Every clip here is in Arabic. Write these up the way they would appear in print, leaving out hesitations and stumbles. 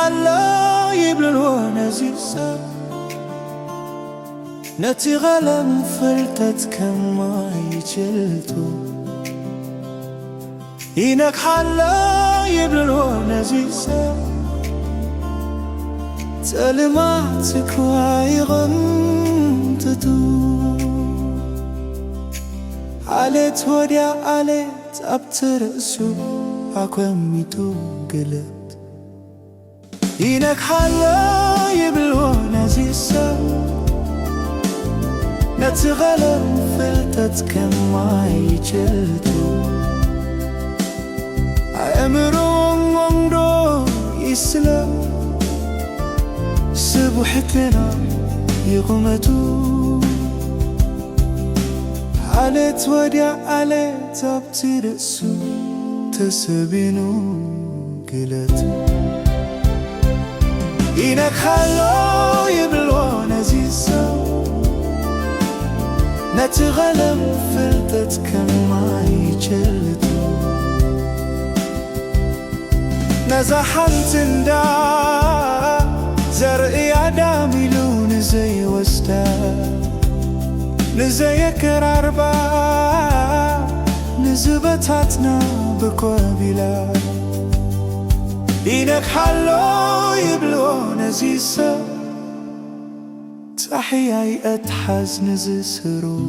حلا يبللو نزيسا نتي غلم فلتت كما يجلتو إنك حلا يبللو نزيسا تلماتك وايغمتتو عليت وديا عليت أبترسو عكوميتو قلت إنك حلا يبلو نزيسا نتغلم فلتت كما يجلتو أمرو ممدو يسلم سبحتنا يغمتو عليت وديا عليت أبترسو تسبينو قلتو إنك حلا يبلو نزيسا نتغلم فلتت كما يجلتو نزحنت اندا زرقي عدامي لون زي وستا نزي كراربا نزبتاتنا بكوابلا إنك حلو يبلو نزيسا تحياي أتحز نزسرو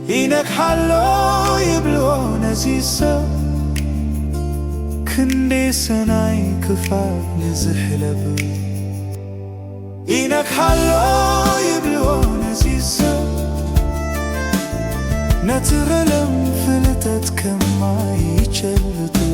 إنك حلو يبلو نزيسا كندي سناي كفاك نزحلب إنك حلو يبلو نزيسا نتغلم فلتت كما يجلتو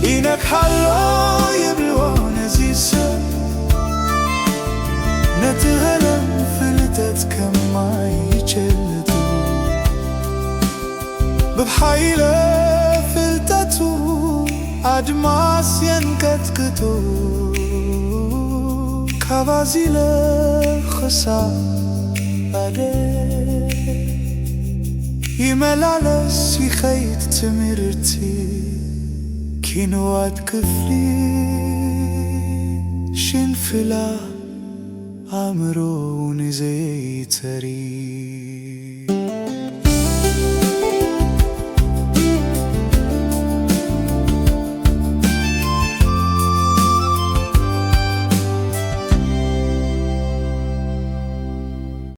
إنك حلا يبلو نزيسا نتغلم فلتت كما يجلتو ببحيلة فلتتو أدماس ينكتكتو كابازيلة خسا أدي يملالس يخيت تمرتي كينوات كفلي شنفلا عمرو نزي تري